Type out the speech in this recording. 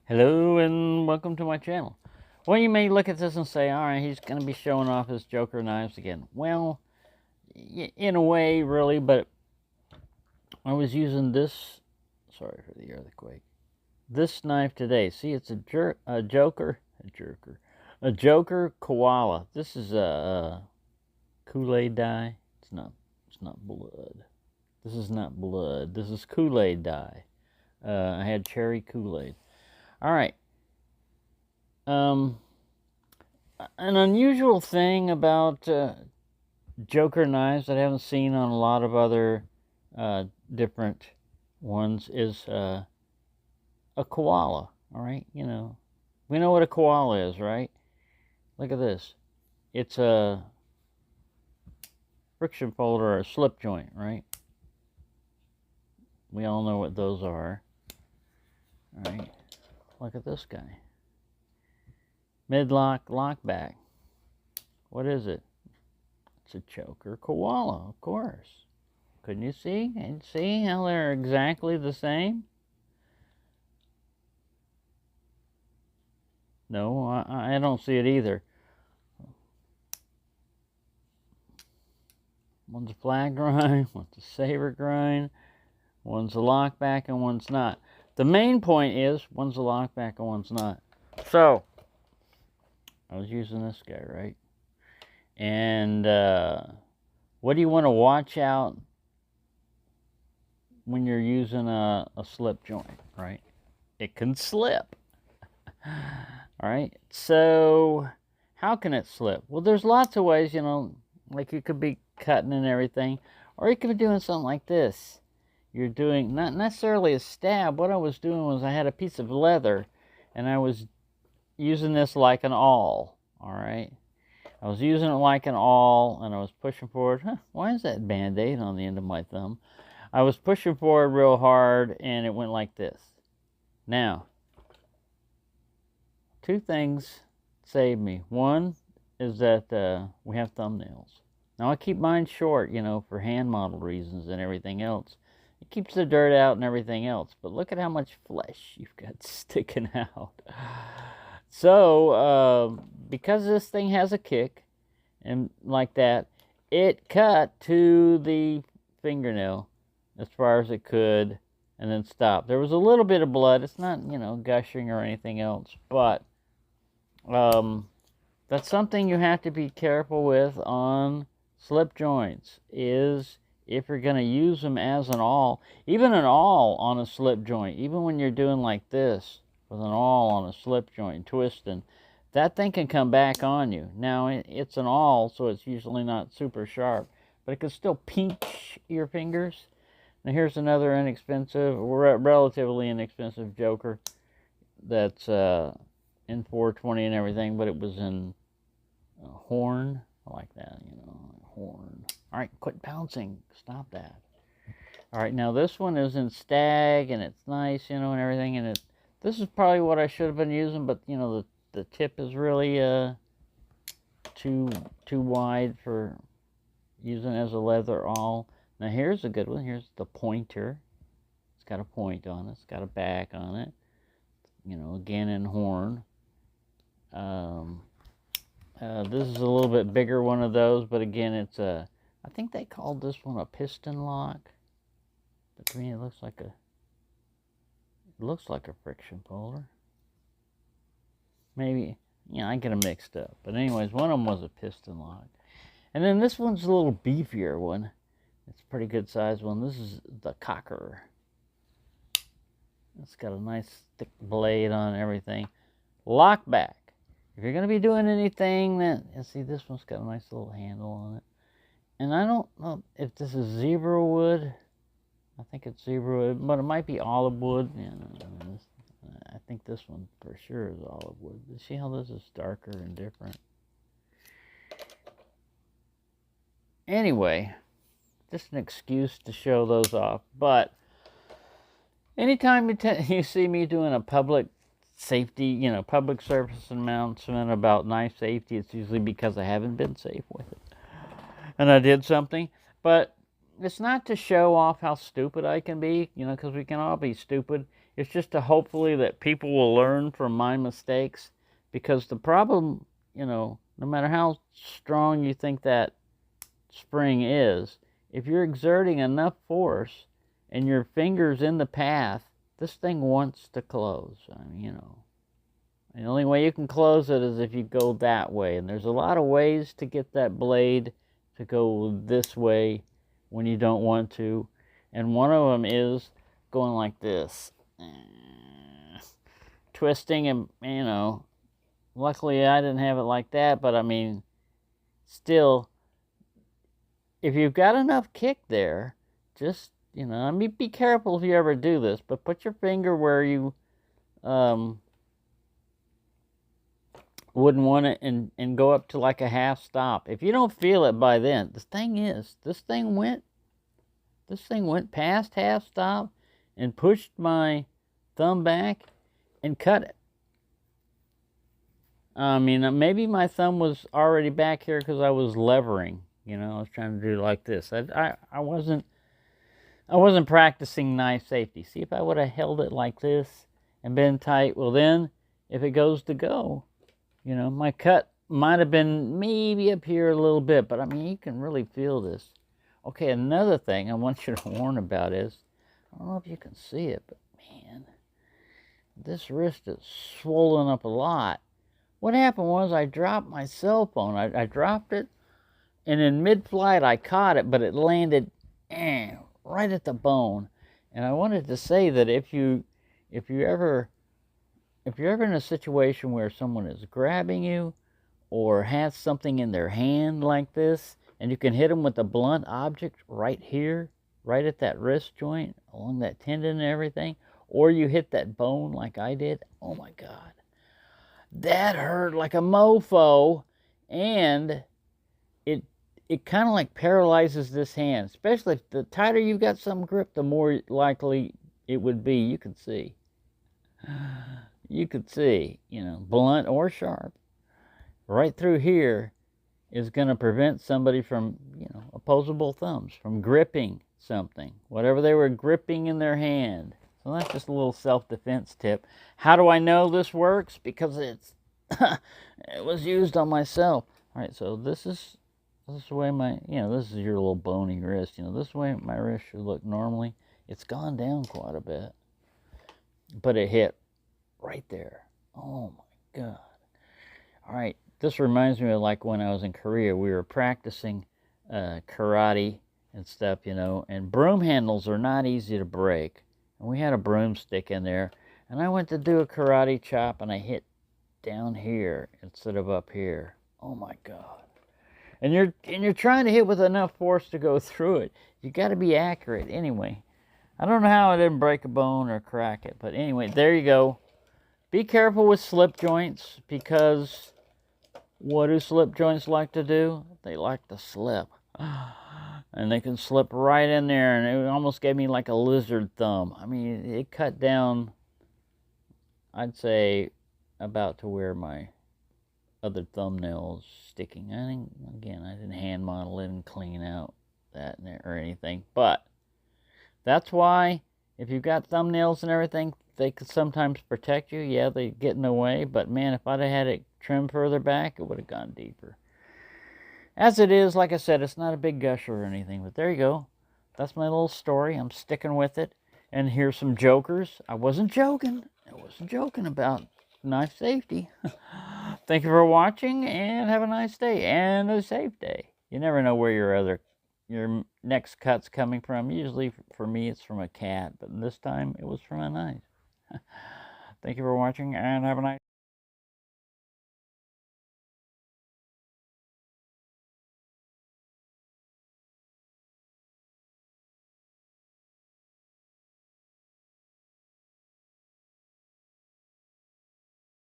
Hello and welcome to my channel. Well, you may look at this and say, all right, he's going to be showing off his Joker knives again. Well, in a way, really, but I was using this, sorry for the earthquake, this knife today. See, it's a Joker Koala. This is a KoolAid dye. It's not blood. This is not blood. This is KoolAid dye. I had cherry KoolAid. All right. An unusual thing about Joker knives that I haven't seen on a lot of other different ones is a koala. All right, we know what a koala is, right? Look at this. It's a friction folder or a slip joint, right? We all know what those are. All right, look at this guy. Midlock lockback. What is it? It's a choker koala, of course. Couldn't you see? And see how they're exactly the same? No, I don't see it either. One's a flat grind, one's a saber grind, one's a lockback, and one's not. The main point is one's a lockback and one's not. So, I was using this guy, right? And what do you want to watch out when you're using a slip joint, right? It can slip. All right, so how can it slip? Well, there's lots of ways, like you could be cutting and everything, or you could be doing something like this. You're doing not necessarily a stab. What I was doing was I had a piece of leather and I was using this like an awl. All right, I was using it like an awl and I was pushing forward. Why is that band-aid on the end of my thumb? I was pushing forward real hard and it went like this. Now, two things saved me. One is that we have thumbnails. Now I keep mine short, for hand model reasons and everything else. It keeps the dirt out and everything else. But look at how much flesh you've got sticking out. So, because this thing has a kick, and like that, it cut to the fingernail as far as it could, and then stopped. There was a little bit of blood. It's not, gushing or anything else, but that's something you have to be careful with on slip joints, is if you're going to use them as an awl, even an awl on a slip joint, even when you're doing like this with an awl on a slip joint, twisting, that thing can come back on you. Now, it's an awl, so it's usually not super sharp, but it can still pinch your fingers. Now, here's another inexpensive, relatively inexpensive Joker that's in 420 and everything, but it was in horn. I like that, horn. All right, quit bouncing. Stop that. All right, now this one is in stag, and it's nice, and everything, and this is probably what I should have been using, but, the tip is really too wide for using as a leather awl. Now, here's a good one. Here's the pointer. It's got a point on it. It's got a back on it. Again in horn. This is a little bit bigger one of those, but again, it's I think they called this one a piston lock. But to me, it looks like a friction folder. Maybe, I get them mixed up. But anyways, one of them was a piston lock. And then this one's a little beefier one. It's a pretty good size one. This is the cocker. It's got a nice thick blade on everything. Lockback. If you're going to be doing anything that, see, this one's got a nice little handle on it. And I don't know if this is zebra wood. I think it's zebra wood, but it might be olive wood. I think this one for sure is olive wood. See how this is darker and different? Anyway, just an excuse to show those off. But anytime you see me doing a public safety, public service announcement about knife safety, it's usually because I haven't been safe with it. And I did something. But it's not to show off how stupid I can be, because we can all be stupid. It's just to hopefully that people will learn from my mistakes, because the problem, you know, no matter how strong you think that spring is, if you're exerting enough force and your finger's in the path, this thing wants to close. I mean, you know, the only way you can close it is if you go that way. And there's a lot of ways to get that blade to go this way when you don't want to. And one of them is going like this. Twisting, and, you know, luckily I didn't have it like that, but I mean, still, if you've got enough kick there, just, you know, I mean, be careful if you ever do this, but put your finger where you wouldn't want it, and go up to like a half stop. If you don't feel it by then, the thing is, this thing went past half stop and pushed my thumb back and cut it. I mean, maybe my thumb was already back here because I was levering. You know, I was trying to do like this. I wasn't practicing knife safety. See, if I would have held it like this and been tight, well then, if it goes to go, you know, my cut might have been maybe up here a little bit, but I mean, you can really feel this. Okay, another thing I want you to warn about is, I don't know if you can see it, but man, this wrist is swollen up a lot. What happened was I dropped my cell phone. I dropped it, and in mid-flight I caught it, but it landed right at the bone. And I wanted to say that if you're ever in a situation where someone is grabbing you or has something in their hand like this, and you can hit them with a blunt object right here, right at that wrist joint, along that tendon and everything, or you hit that bone like I did, oh my God, that hurt like a mofo, and it kind of like paralyzes this hand, especially if the tighter you've got some grip, the more likely it would be. You could see, you know, blunt or sharp, right through here is going to prevent somebody from, you know, opposable thumbs, from gripping something, whatever they were gripping in their hand. So that's just a little self-defense tip. How do I know this works? Because it was used on myself. All right, so this is the way my, you know, this is your little bony wrist. You know, this is the way my wrist should look normally. It's gone down quite a bit, but it hit right there. Oh my God. All right, this reminds me of like when I was in Korea. We were practicing karate and stuff, you know, and broom handles are not easy to break. And we had a broomstick in there, and I went to do a karate chop, and I hit down here instead of up here. Oh my God. And you're trying to hit with enough force to go through it. You got to be accurate. Anyway, I don't know how I didn't break a bone or crack it, but anyway, there you go. Be careful with slip joints, because what do slip joints like to do? They like to slip. And they can slip right in there, and it almost gave me like a lizard thumb. I mean, it cut down, I'd say, about to where my other thumbnail's sticking. I think, again, I didn't hand model it and clean out that or anything. But that's why, if you've got thumbnails and everything, they could sometimes protect you. Yeah, they get in the way, but man, if I'd have had it trimmed further back, it would have gone deeper. As it is, like I said, it's not a big gusher or anything, but there you go. That's my little story. I'm sticking with it. And here's some jokers. I wasn't joking. About knife safety. Thank you for watching, and have a nice day and a safe day. You never know where your next cut's coming from. Usually for me it's from a cat, but this time it was from a knife. Thank you for watching, and have a nice day.